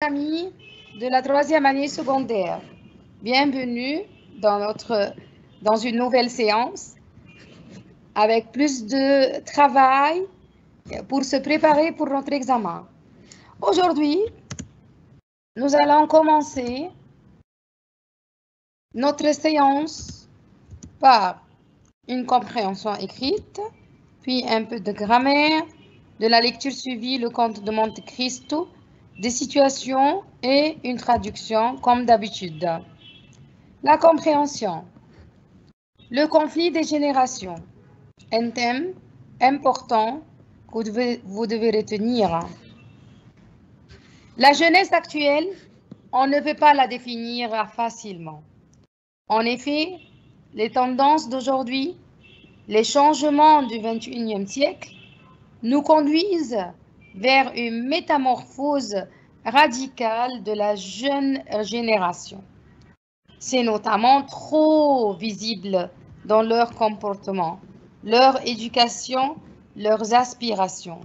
Amis de la 3e année secondaire, bienvenue dans une nouvelle séance avec plus de travail pour se préparer pour notre examen. Aujourd'hui, nous allons commencer notre séance par une compréhension écrite, puis un peu de grammaire, de la lecture suivie le Comte de Monte Cristo, des situations et une traduction comme d'habitude. La compréhension. Le conflit des générations. Un thème important que vous devez retenir. La jeunesse actuelle, on ne peut pas la définir facilement. En effet, les tendances d'aujourd'hui, les changements du XXIe siècle nous conduisent vers une métamorphose radicale de la jeune génération. C'est notamment trop visible dans leur comportement, leur éducation, leurs aspirations.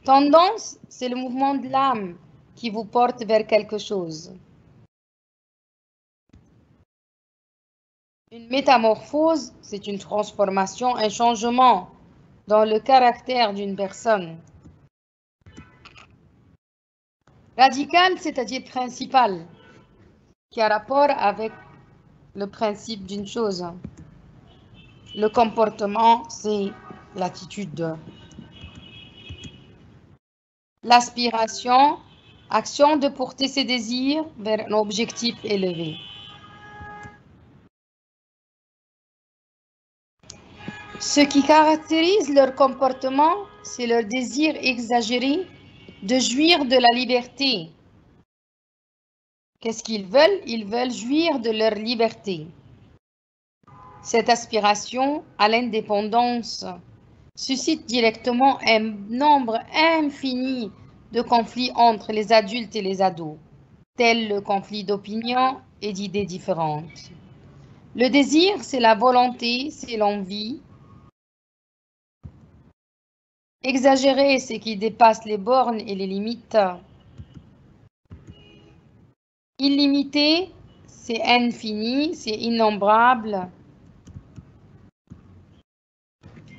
Tendance, c'est le mouvement de l'âme qui vous porte vers quelque chose. Une métamorphose, c'est une transformation, un changement dans le caractère d'une personne. Radical, c'est-à-dire principal, qui a rapport avec le principe d'une chose. Le comportement, c'est l'attitude. L'aspiration, action de porter ses désirs vers un objectif élevé. Ce qui caractérise leur comportement, c'est leur désir exagéré de jouir de la liberté. Qu'est-ce qu'ils veulent? Ils veulent jouir de leur liberté. Cette aspiration à l'indépendance suscite directement un nombre infini de conflits entre les adultes et les ados, tel le conflit d'opinions et d'idées différentes. Le désir, c'est la volonté, c'est l'envie. Exagérer, c'est qui dépasse les bornes et les limites. Illimité, c'est infini, c'est innombrable.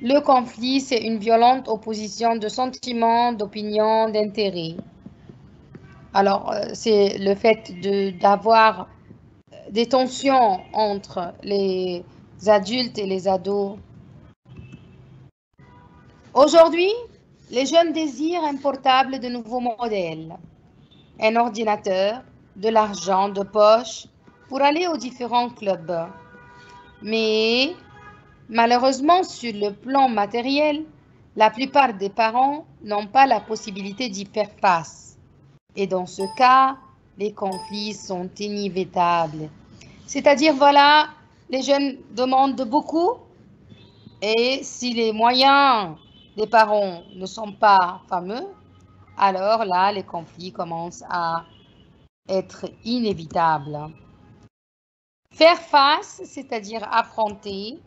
Le conflit, c'est une violente opposition de sentiments, d'opinions, d'intérêts. Alors, c'est le fait d'avoir des tensions entre les adultes et les ados. Aujourd'hui, les jeunes désirent un portable de nouveaux modèles, un ordinateur, de l'argent de poche pour aller aux différents clubs. Mais malheureusement, sur le plan matériel, la plupart des parents n'ont pas la possibilité d'y faire face. Et dans ce cas, les conflits sont inévitables. C'est-à-dire, voilà, les jeunes demandent beaucoup et si les moyens des parents ne sont pas fameux, alors là, les conflits commencent à être inévitables. Faire face, c'est-à-dire affronter.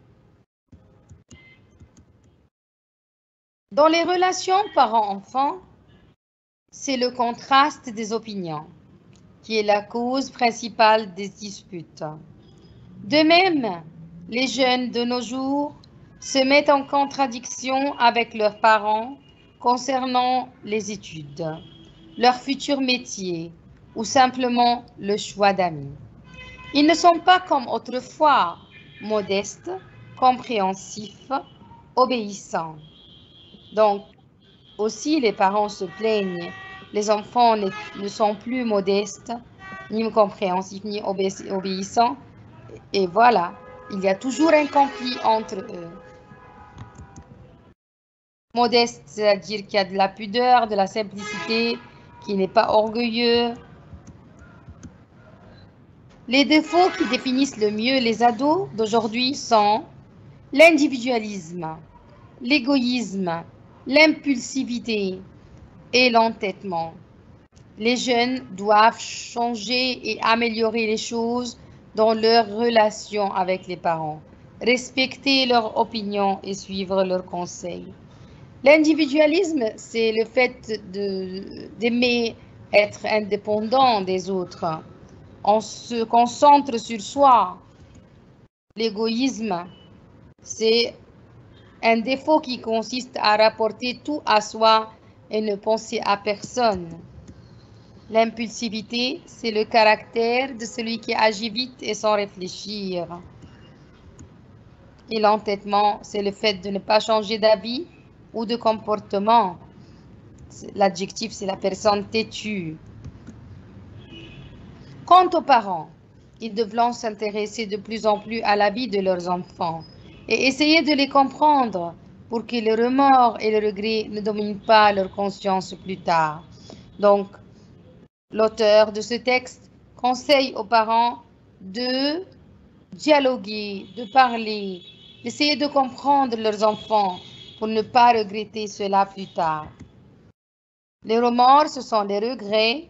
Dans les relations parents-enfants, c'est le contraste des opinions qui est la cause principale des disputes. De même, les jeunes de nos jours se mettent en contradiction avec leurs parents concernant les études, leur futur métier ou simplement le choix d'amis. Ils ne sont pas comme autrefois modestes, compréhensifs, obéissants. Donc, aussi les parents se plaignent, les enfants ne sont plus modestes, ni compréhensifs, ni obéissants. Et voilà, il y a toujours un conflit entre eux. Modeste, c'est-à-dire qu'il y a de la pudeur, de la simplicité, qui n'est pas orgueilleux. Les défauts qui définissent le mieux les ados d'aujourd'hui sont l'individualisme, l'égoïsme, l'impulsivité et l'entêtement. Les jeunes doivent changer et améliorer les choses dans leur relation avec les parents, respecter leurs opinions et suivre leurs conseils. L'individualisme, c'est le fait d'aimer être indépendant des autres. On se concentre sur soi. L'égoïsme, c'est un défaut qui consiste à rapporter tout à soi et ne penser à personne. L'impulsivité, c'est le caractère de celui qui agit vite et sans réfléchir. Et l'entêtement, c'est le fait de ne pas changer d'avis ou de comportement. L'adjectif, c'est la personne têtue. Quant aux parents, ils devront s'intéresser de plus en plus à la vie de leurs enfants et essayer de les comprendre pour que le remords et le regret ne dominent pas leur conscience plus tard. Donc, l'auteur de ce texte conseille aux parents de dialoguer, de parler, d'essayer de comprendre leurs enfants pour ne pas regretter cela plus tard. Les remords, ce sont les regrets.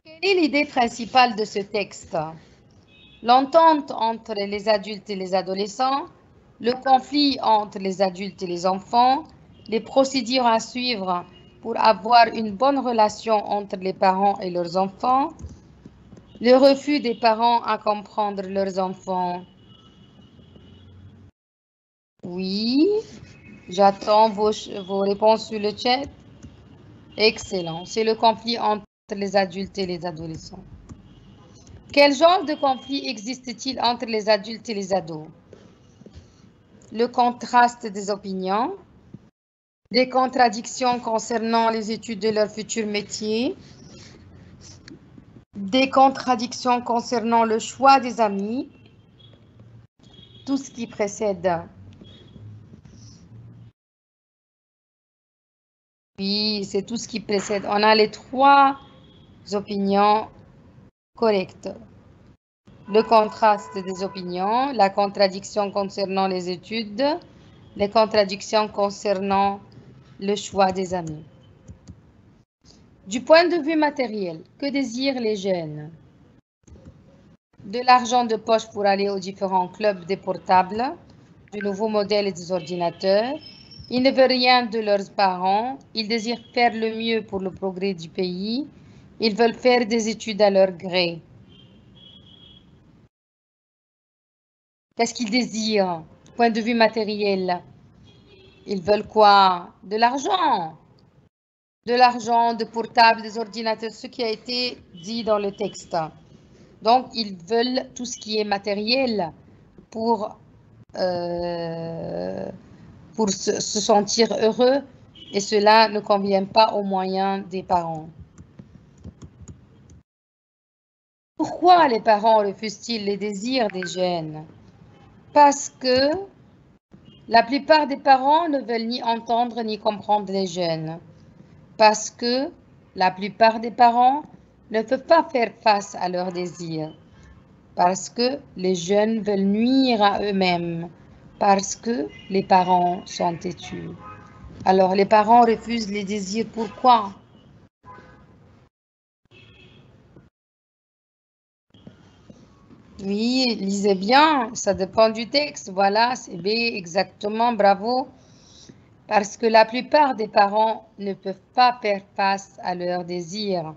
Quelle est l'idée principale de ce texte? L'entente entre les adultes et les adolescents, le conflit entre les adultes et les enfants, les procédures à suivre pour avoir une bonne relation entre les parents et leurs enfants, le refus des parents à comprendre leurs enfants. Oui, j'attends vos réponses sur le chat. Excellent. C'est le conflit entre les adultes et les adolescents. Quel genre de conflit existe-t-il entre les adultes et les ados? Le contraste des opinions, des contradictions concernant les études de leur futur métier, des contradictions concernant le choix des amis, tout ce qui précède. Oui, c'est tout ce qui précède. On a les trois opinions correctes. Le contraste des opinions, la contradiction concernant les études, les contradictions concernant le choix des amis. Du point de vue matériel, que désirent les jeunes? De l'argent de poche pour aller aux différents clubs des portables, du nouveau modèle et des ordinateurs. Ils ne veulent rien de leurs parents. Ils désirent faire le mieux pour le progrès du pays. Ils veulent faire des études à leur gré. Qu'est-ce qu'ils désirent? Du point de vue matériel, ils veulent quoi? De l'argent. De l'argent, de portables, des ordinateurs, ce qui a été dit dans le texte. Donc, ils veulent tout ce qui est matériel pour se sentir heureux et cela ne convient pas aux moyens des parents. Pourquoi les parents refusent-ils les désirs des jeunes? Parce que la plupart des parents ne veulent ni entendre ni comprendre les jeunes. Parce que la plupart des parents ne peuvent pas faire face à leurs désirs. Parce que les jeunes veulent nuire à eux-mêmes. Parce que les parents sont têtus. Alors, les parents refusent les désirs. Pourquoi? Oui, lisez bien, ça dépend du texte. Voilà, c'est B, exactement, bravo. Parce que la plupart des parents ne peuvent pas faire face à leurs désirs,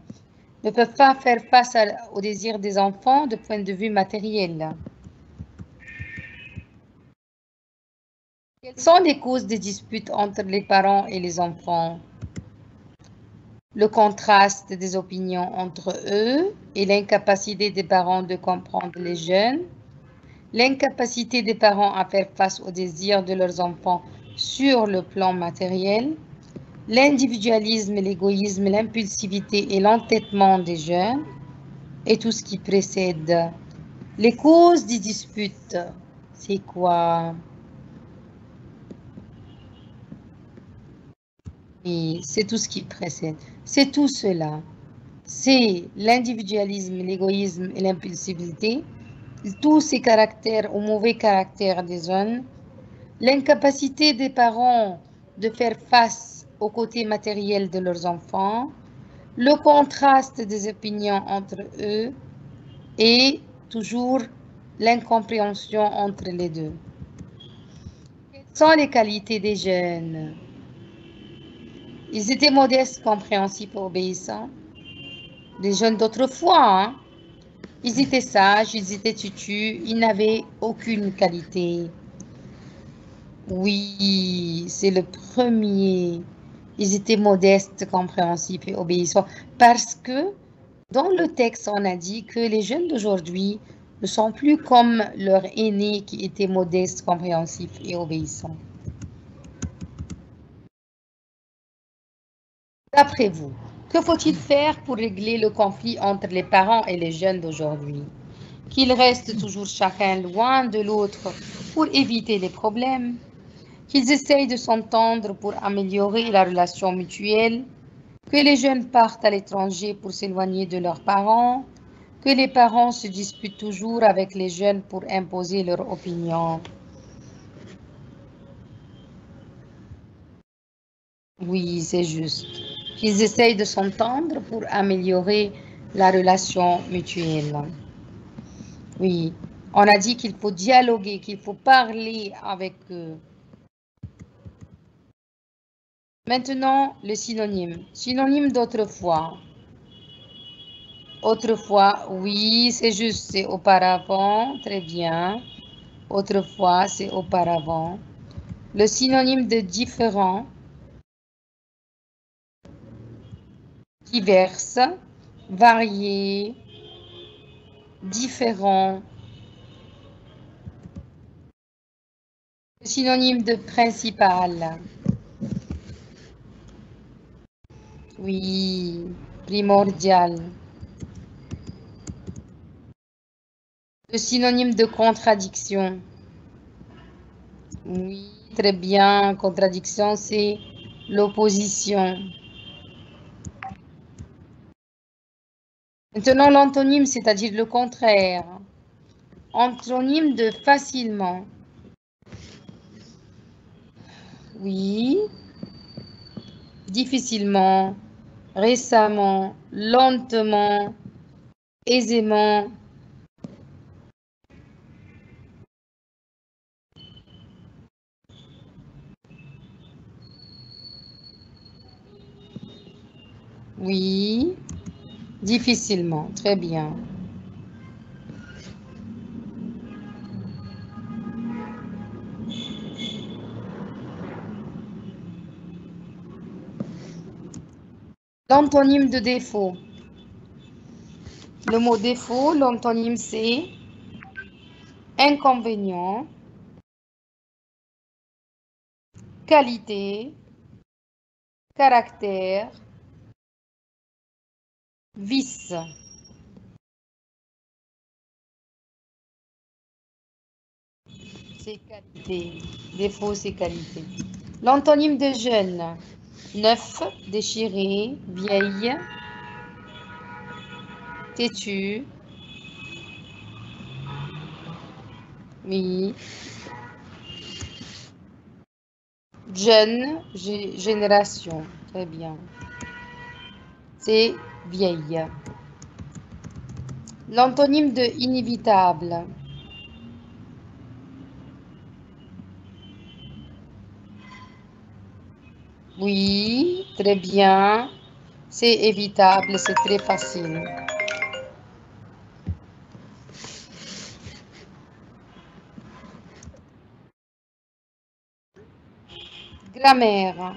ne peuvent pas faire face aux désirs des enfants de point de vue matériel. Quelles sont les causes des disputes entre les parents et les enfants? Le contraste des opinions entre eux et l'incapacité des parents de comprendre les jeunes, l'incapacité des parents à faire face aux désirs de leurs enfants sur le plan matériel, l'individualisme, l'égoïsme, l'impulsivité et l'entêtement des jeunes, et tout ce qui précède. Les causes des disputes, c'est quoi? Et c'est tout ce qui précède. C'est tout cela. C'est l'individualisme, l'égoïsme et l'impulsivité, tous ces caractères ou mauvais caractères des jeunes, l'incapacité des parents de faire face au côté matériel de leurs enfants, le contraste des opinions entre eux et toujours l'incompréhension entre les deux. Quelles sont les qualités des jeunes? Ils étaient modestes, compréhensifs et obéissants. Les jeunes d'autrefois, hein. Ils étaient sages, ils étaient tutus, ils n'avaient aucune qualité. Oui, c'est le premier. Ils étaient modestes, compréhensifs et obéissants. Parce que dans le texte, on a dit que les jeunes d'aujourd'hui ne sont plus comme leurs aînés qui étaient modestes, compréhensifs et obéissants. D'après vous, que faut-il faire pour régler le conflit entre les parents et les jeunes d'aujourd'hui? Qu'ils restent toujours chacun loin de l'autre pour éviter les problèmes? Qu'ils essayent de s'entendre pour améliorer la relation mutuelle? Que les jeunes partent à l'étranger pour s'éloigner de leurs parents? Que les parents se disputent toujours avec les jeunes pour imposer leur opinion? Oui, c'est juste. Qu'ils essayent de s'entendre pour améliorer la relation mutuelle. Oui, on a dit qu'il faut dialoguer, qu'il faut parler avec eux. Maintenant, le synonyme. Synonyme d'autrefois. Autrefois, oui, c'est juste, c'est auparavant, très bien. Autrefois, c'est auparavant. Le synonyme de différent. Diverse, varié, différent. Le synonyme de principal. Oui, primordial. Le synonyme de contradiction. Oui, très bien. Contradiction, c'est l'opposition. Maintenant, l'antonyme, c'est-à-dire le contraire. Antonyme de facilement. Oui. Difficilement, récemment, lentement, aisément. Oui. Difficilement, très bien. L'antonyme de défaut. Le mot défaut, l'antonyme c'est inconvénient, qualité, caractère, vice. C'est qualité. Défaut, c'est qualité. L'antonyme de jeune. Neuf, déchiré, vieille, têtu. Oui. Jeune, génération. Très bien. C'est vieille. L'antonyme de inévitable. Oui, très bien. C'est évitable, c'est très facile. Grammaire.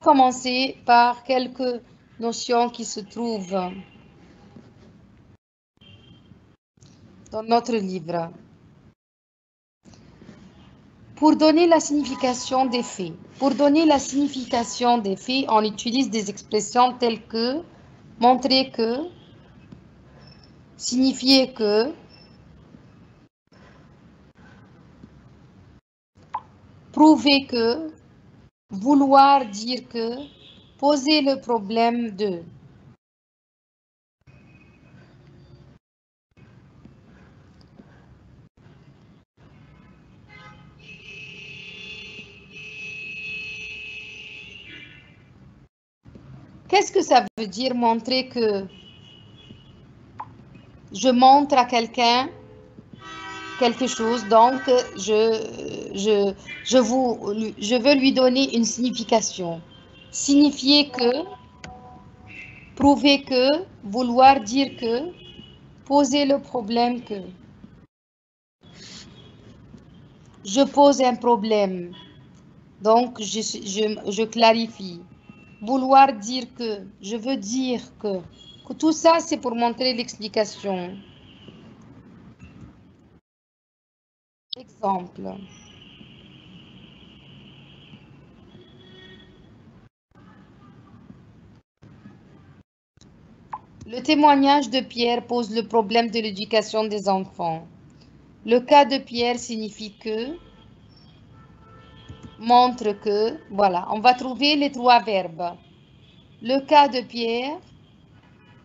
Commencer par quelques notions qui se trouvent dans notre livre. Pour donner la signification des faits. Pour donner la signification des faits, on utilise des expressions telles que montrer que, signifier que, prouver que, vouloir dire que, poser le problème de. Qu'est-ce que ça veut dire montrer que je montre à quelqu'un quelque chose, donc je veux lui donner une signification. Signifier que, prouver que, vouloir dire que, poser le problème que. Je pose un problème, donc je clarifie. Vouloir dire que, je veux dire que. Tout ça, c'est pour montrer l'explication. Exemple. Le témoignage de Pierre pose le problème de l'éducation des enfants. Le cas de Pierre signifie que, montre que, voilà, on va trouver les trois verbes. Le cas de Pierre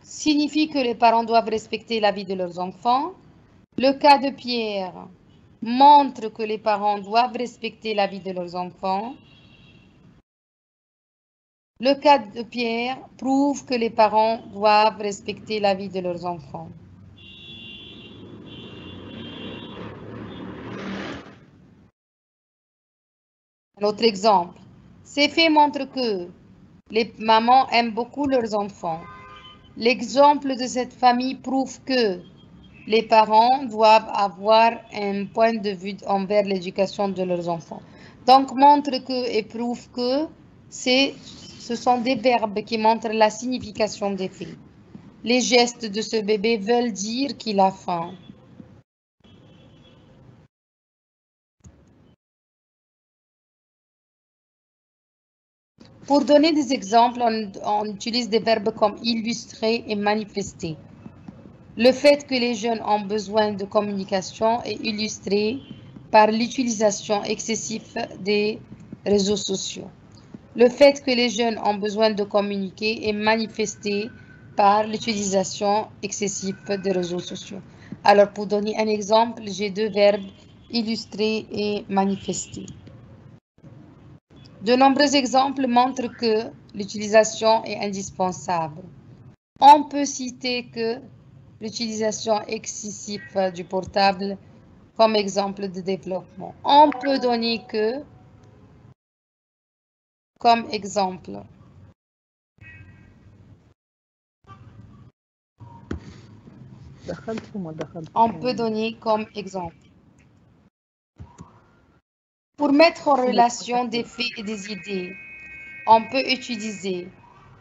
signifie que les parents doivent respecter la vie de leurs enfants. Le cas de Pierre montre que les parents doivent respecter la vie de leurs enfants. Le cas de Pierre prouve que les parents doivent respecter la vie de leurs enfants. Un autre exemple. Ces faits montrent que les mamans aiment beaucoup leurs enfants. L'exemple de cette famille prouve que les parents doivent avoir un point de vue envers l'éducation de leurs enfants. Donc, montre que et prouve que, ce sont des verbes qui montrent la signification des faits. Les gestes de ce bébé veulent dire qu'il a faim. Pour donner des exemples, on utilise des verbes comme illustrer et manifester. Le fait que les jeunes ont besoin de communication est illustré par l'utilisation excessive des réseaux sociaux. Le fait que les jeunes ont besoin de communiquer est manifesté par l'utilisation excessive des réseaux sociaux. Alors, pour donner un exemple, j'ai deux verbes, illustrer et manifester. De nombreux exemples montrent que l'utilisation est indispensable. On peut citer que l'utilisation excessive du portable comme exemple de développement. On peut donner que comme exemple. On peut donner comme exemple. Pour mettre en relation des faits et des idées, on peut utiliser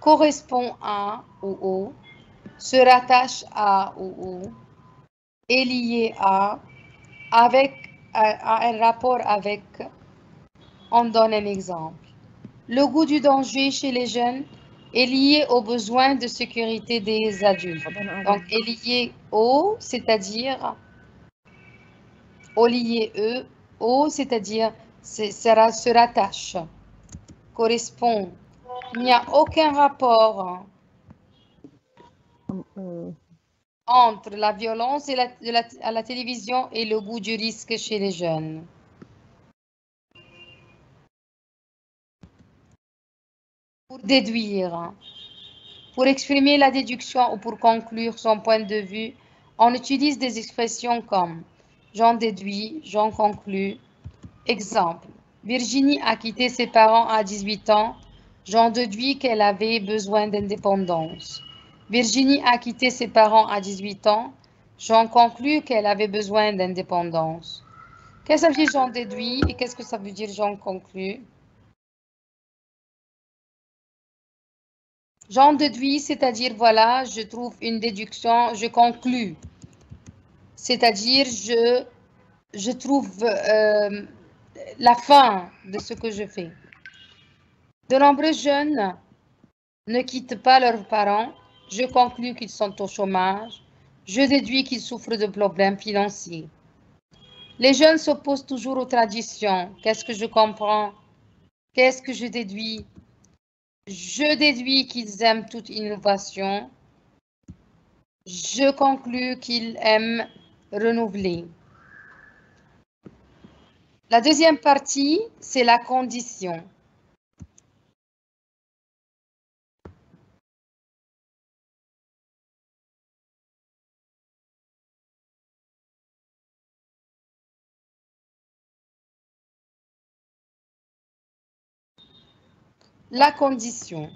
correspond à ou au, se rattache à ou au, est lié à, avec, a un rapport avec. On donne un exemple. Le goût du danger chez les jeunes est lié aux besoins de sécurité des adultes. Donc, est lié au, c'est-à-dire au lié eux, au, c'est-à-dire se rattache, correspond. Il n'y a aucun rapport entre la violence et à la télévision et le goût du risque chez les jeunes. Pour déduire, pour exprimer la déduction ou pour conclure son point de vue, on utilise des expressions comme j'en déduis, j'en conclus. Exemple, Virginie a quitté ses parents à 18 ans. J'en déduis qu'elle avait besoin d'indépendance. Virginie a quitté ses parents à 18 ans. J'en conclus qu'elle avait besoin d'indépendance. Qu'est-ce que ça veut dire j'en déduis et qu'est-ce que ça veut dire j'en conclus? J'en déduis, c'est-à-dire, voilà, je trouve une déduction, je conclus. C'est-à-dire, je trouve la fin de ce que je fais. De nombreux jeunes ne quittent pas leurs parents. Je conclus qu'ils sont au chômage. Je déduis qu'ils souffrent de problèmes financiers. Les jeunes s'opposent toujours aux traditions. Qu'est-ce que je comprends? Qu'est-ce que je déduis? Je déduis qu'ils aiment toute innovation. Je conclus qu'ils aiment renouveler. La deuxième partie, c'est la condition. La condition.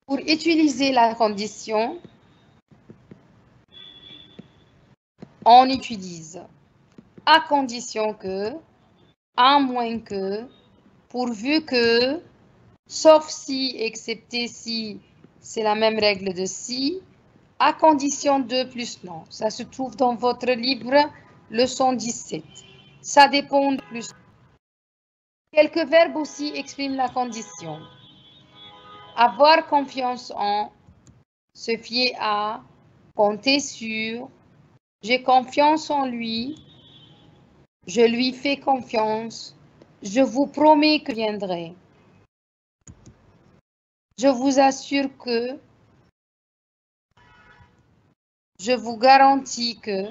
Pour utiliser la condition, on utilise à condition que, à moins que, pourvu que, sauf si, excepté si, c'est la même règle de si, à condition de plus non. Ça se trouve dans votre livre, leçon 17. Ça dépend de plus. Quelques verbes aussi expriment la condition. Avoir confiance en, se fier à, compter sur, j'ai confiance en lui, je lui fais confiance, je vous promets que je viendrai. Je vous assure que, je vous garantis que,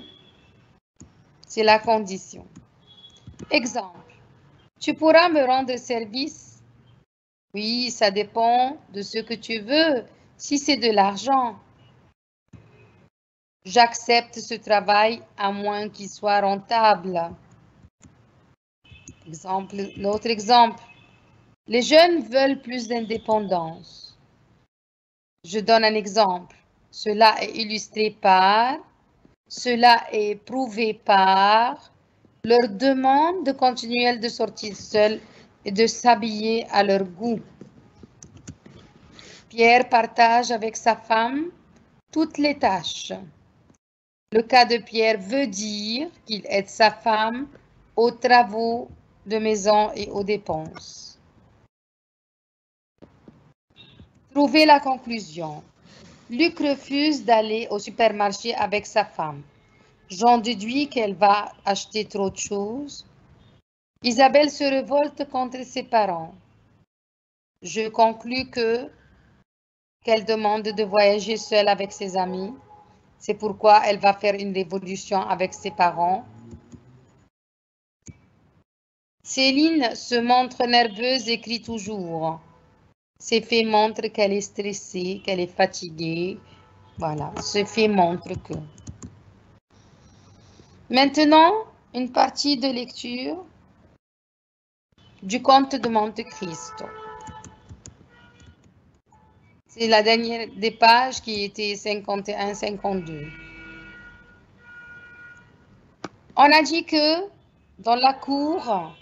c'est la condition. Exemple, tu pourras me rendre service? Oui, ça dépend de ce que tu veux. Si c'est de l'argent, j'accepte ce travail à moins qu'il soit rentable. L'autre exemple, les jeunes veulent plus d'indépendance. Je donne un exemple. Cela est illustré par, cela est prouvé par leur demande continuelle de sortir seuls et de s'habiller à leur goût. Pierre partage avec sa femme toutes les tâches. Le cas de Pierre veut dire qu'il aide sa femme aux travaux de maison et aux dépenses. Trouvez la conclusion. Luc refuse d'aller au supermarché avec sa femme. J'en déduis qu'elle va acheter trop de choses. Isabelle se révolte contre ses parents. Je conclus qu'elle demande de voyager seule avec ses amis. C'est pourquoi elle va faire une révolution avec ses parents. Céline se montre nerveuse et crie toujours. Ces faits montrent qu'elle est stressée, qu'elle est fatiguée. Voilà, ce fait montre que. Maintenant, une partie de lecture du Comte de Monte Cristo. C'est la dernière des pages qui était 51-52. On a dit que dans la cour,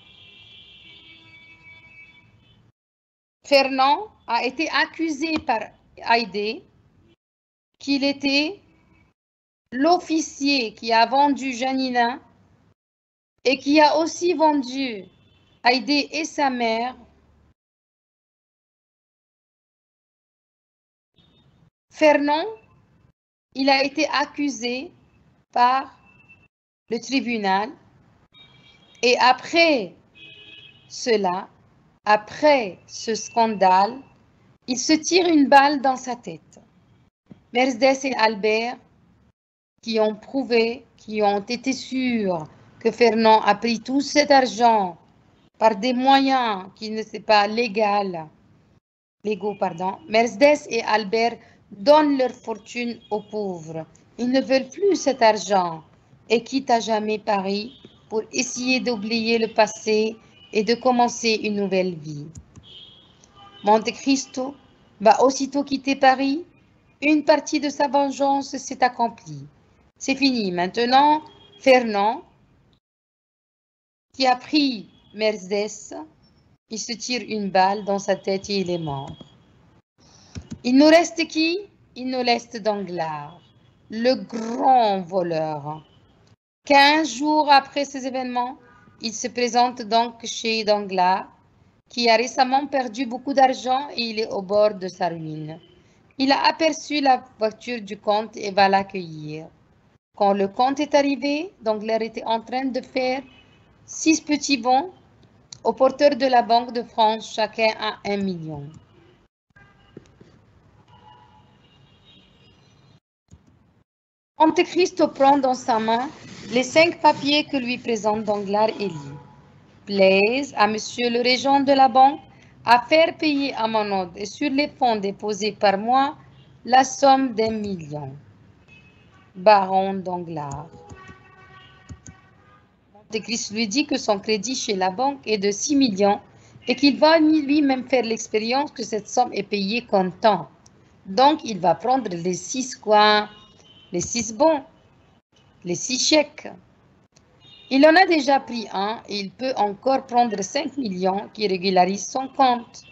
Fernand a été accusé par Haydée qu'il était l'officier qui a vendu Janina et qui a aussi vendu Haydée et sa mère. Fernand, il a été accusé par le tribunal et après cela, après ce scandale, il se tire une balle dans sa tête. Mercedes et Albert, qui ont prouvé, qui ont été sûrs que Fernand a pris tout cet argent par des moyens qui ne sont pas légaux, Mercedes et Albert donnent leur fortune aux pauvres. Ils ne veulent plus cet argent et quittent à jamais Paris pour essayer d'oublier le passé et de commencer une nouvelle vie. Monte Cristo va aussitôt quitter Paris. Une partie de sa vengeance s'est accomplie. C'est fini. Maintenant, Fernand, qui a pris Mercedes, il se tire une balle dans sa tête et il est mort. Il nous reste qui? Il nous reste Danglars, le grand voleur. 15 jours après ces événements, il se présente donc chez Danglars, qui a récemment perdu beaucoup d'argent et il est au bord de sa ruine. Il a aperçu la voiture du comte et va l'accueillir. Quand le comte est arrivé, Danglars était en train de faire 6 petits bons aux porteurs de la Banque de France, chacun à 1 million. Monte Cristo prend dans sa main les 5 papiers que lui présente Danglars et lit. Plaise à monsieur le régent de la banque à faire payer à mon ordre et sur les fonds déposés par moi la somme d'1 million. Baron Danglars. Cristo lui dit que son crédit chez la banque est de 6 millions et qu'il va lui-même faire l'expérience que cette somme est payée comptant. Donc, il va prendre les 6 quoi? Les 6 bons, les 6 chèques. Il en a déjà pris un et il peut encore prendre 5 millions qui régularisent son compte.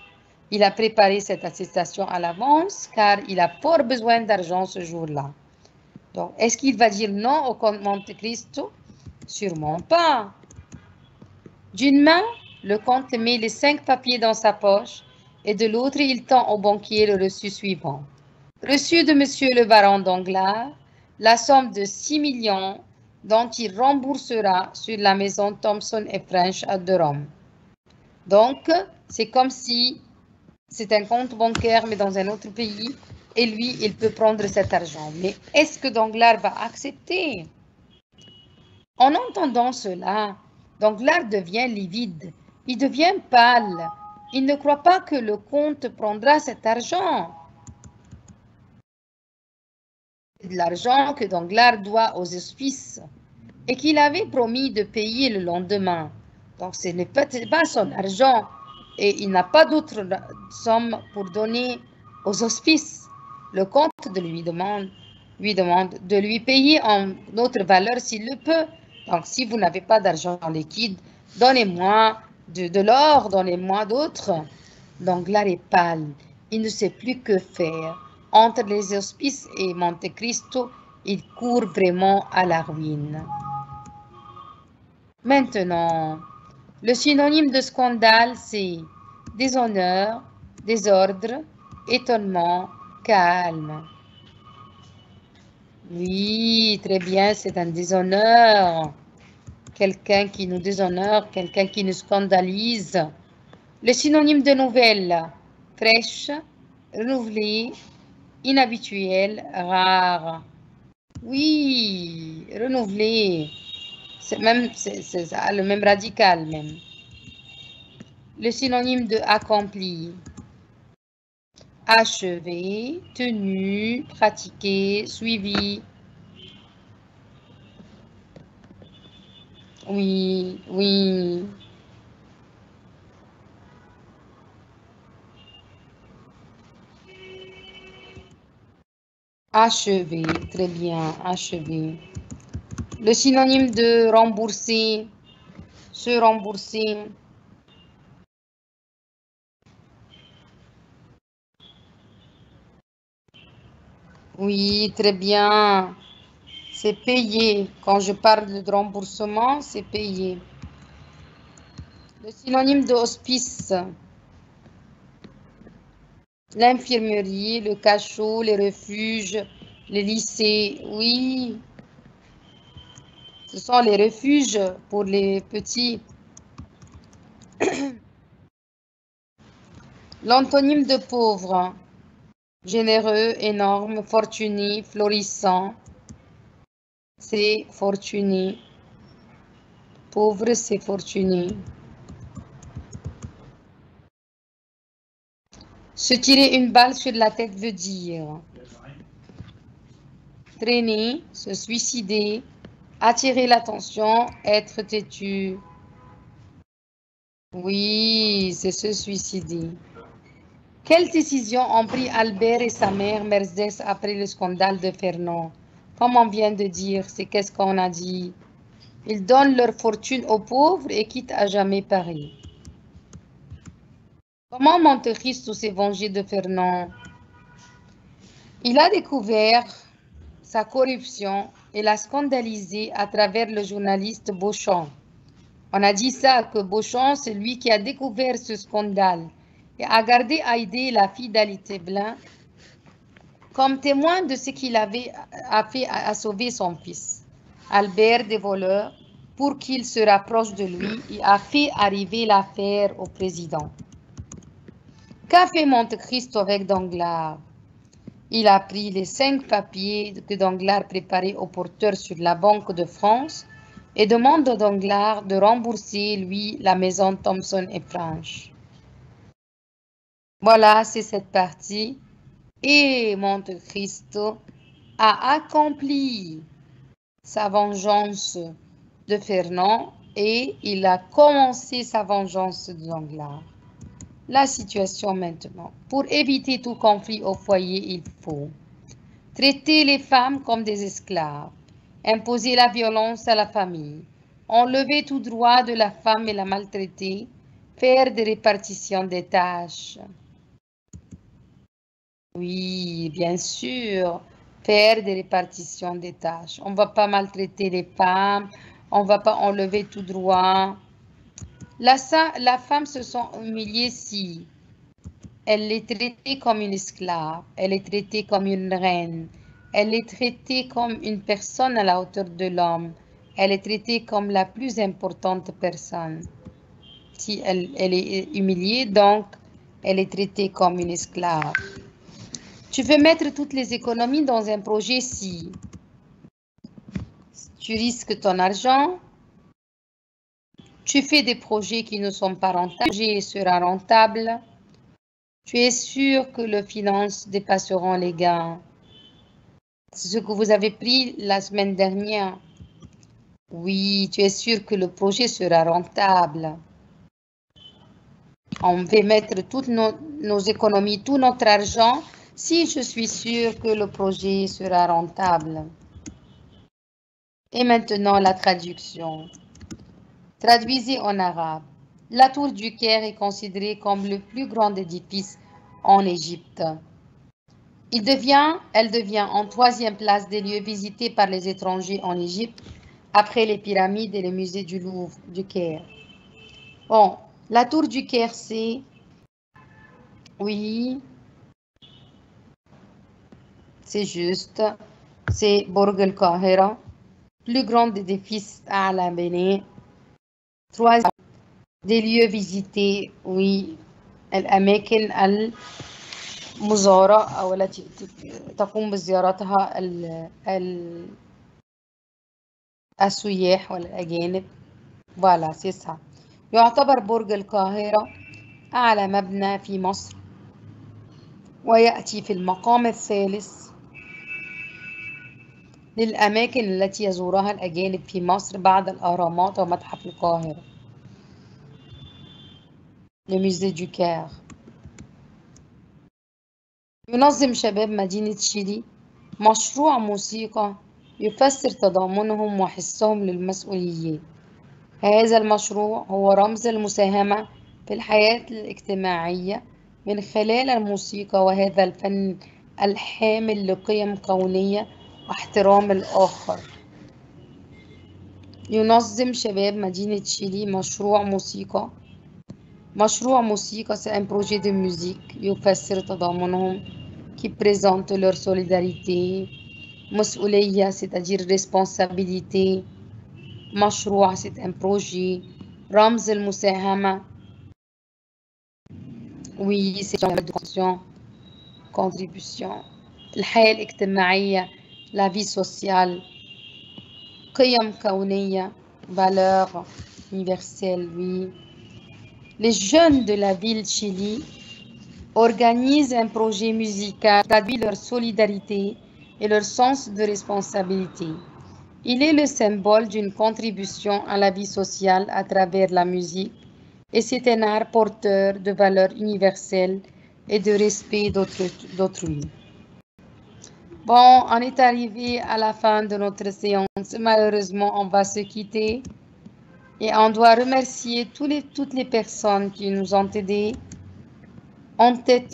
Il a préparé cette attestation à l'avance car il a fort besoin d'argent ce jour-là. Donc, est-ce qu'il va dire non au comte Monte Cristo? Sûrement pas. D'une main, le comte met les 5 papiers dans sa poche et de l'autre, il tend au banquier le reçu suivant. Reçu de monsieur le baron Danglars, la somme de 6 millions dont il remboursera sur la maison Thomson et French de Rome. Donc, c'est comme si c'est un compte bancaire, mais dans un autre pays, et lui, il peut prendre cet argent. Mais est-ce que Danglars va accepter? En entendant cela, Danglars devient livide, il devient pâle. Il ne croit pas que le comte prendra cet argent. C'est de l'argent que Danglars doit aux hospices et qu'il avait promis de payer le lendemain. Donc, ce n'est pas son argent et il n'a pas d'autre somme pour donner aux hospices. Le comte lui demande de lui payer en autre valeur s'il le peut. Donc, si vous n'avez pas d'argent liquide, donnez-moi de l'or, donnez-moi d'autres. Danglars est pâle. Il ne sait plus que faire. Entre les hospices et Monte Cristo, il court vraiment à la ruine. Maintenant, le synonyme de scandale, c'est déshonneur, désordre, étonnement, calme. Oui, très bien, c'est un déshonneur. Quelqu'un qui nous déshonore, quelqu'un qui nous scandalise. Le synonyme de nouvelle, fraîche, renouvelée, inhabituelle, rare. Oui, renouvelée. C'est le même radical même. Le synonyme de accompli. Achevé, tenu, pratiqué, suivi. Oui, oui. Achevé, très bien, achevé. Le synonyme de rembourser, se rembourser. Oui, très bien. C'est payé. Quand je parle de remboursement, c'est payé. Le synonyme de hospice. L'infirmerie, le cachot, les refuges, les lycées. Oui, ce sont les refuges pour les petits. L'antonyme de pauvre. Généreux, énorme, fortuné, florissant. C'est fortuné. Pauvre, c'est fortuné. Se tirer une balle sur la tête veut dire traîner, se suicider, attirer l'attention, être têtu. Oui, c'est se suicider. Quelle décision ont pris Albert et sa mère Mercedes après le scandale de Fernand? Comme on vient de dire, c'est qu'est-ce qu'on a dit? Ils donnent leur fortune aux pauvres et quittent à jamais Paris. Comment Monte Cristo s'est vengé de Fernand? Il a découvert sa corruption et l'a scandalisé à travers le journaliste Beauchamp. On a dit ça, que Beauchamp, c'est lui qui a découvert ce scandale et a gardé Haydée, la fille d'Alité Blanc, comme témoin de ce qu'il avait fait à sauver son fils, Albert des voleurs, pour qu'il se rapproche de lui et a fait arriver l'affaire au président. Qu'a fait Monte Cristo avec Danglars? Il a pris les 5 papiers que Danglars préparait au porteur sur la Banque de France et demande à Danglars de rembourser, lui, la maison Thomson et French. Voilà, c'est cette partie. Et Monte Cristo a accompli sa vengeance de Fernand et il a commencé sa vengeance de Danglars. La situation maintenant. Pour éviter tout conflit au foyer, il faut traiter les femmes comme des esclaves, imposer la violence à la famille, enlever tout droit de la femme et la maltraiter, faire des répartitions des tâches. Oui, bien sûr, faire des répartitions des tâches. On ne va pas maltraiter les femmes, on ne va pas enlever tout droit. La femme se sent humiliée si elle est traitée comme une esclave, elle est traitée comme une reine, elle est traitée comme une personne à la hauteur de l'homme, elle est traitée comme la plus importante personne. Si elle est humiliée, donc elle est traitée comme une esclave. Tu veux mettre toutes les économies dans un projet si tu risques ton argent, tu fais des projets qui ne sont pas rentables, le projet sera rentable, tu es sûr que les finances dépasseront les gains. C'est ce que vous avez pris la semaine dernière. Oui, tu es sûr que le projet sera rentable. On va mettre toutes nos économies, tout notre argent, si je suis sûre que le projet sera rentable. Et maintenant, la traduction. Traduisez en arabe. La tour du Caire est considérée comme le plus grand édifice en Égypte. Elle devient en 3e place des lieux visités par les étrangers en Égypte, après les pyramides et les musées du Louvre, du Caire. Bon, la tour du Caire, c'est... Oui, c'est juste. C'est Burj al-Qahira, plus grand édifice à la Bénin. 3 des lieux visités, oui. الأماكن المزارة أو التي تقوم بزيارتها السياح والأجانب. فوالا سي سا. يعتبر برج القاهرة أعلى مبنى في مصر، ويأتي في المقام الثالث للأماكن التي يزورها الأجانب في مصر بعد الأهرامات ومتحف القاهرة. Le musée du Caire. ينظم شباب مدينة شيلي مشروع موسيقى يفسر تضامنهم وحسهم للمسؤوليات. هذا المشروع هو رمز المساهمة في الحياة الاجتماعية من خلال الموسيقى وهذا الفن الحامل لقيم كونية واحترام الآخر. ينظم شباب مدينة شيلي مشروع موسيقى. مشروع موسيقى c'est un projet de musique يفسر تضامنهم qui présente leur solidarité. مسؤولية c'est-à-dire responsabilité. مشروع c'est un projet. رمز المساهمة oui c'est une contribution. الحياة الاجتماعية la vie sociale. قيم كونية valeurs universelles oui. Les jeunes de la ville Chili organisent un projet musical qui traduit leur solidarité et leur sens de responsabilité. Il est le symbole d'une contribution à la vie sociale à travers la musique et c'est un art porteur de valeurs universelles et de respect d'autrui. Bon, on est arrivé à la fin de notre séance. Malheureusement, on va se quitter. Et on doit remercier toutes les personnes qui nous ont aidés en tête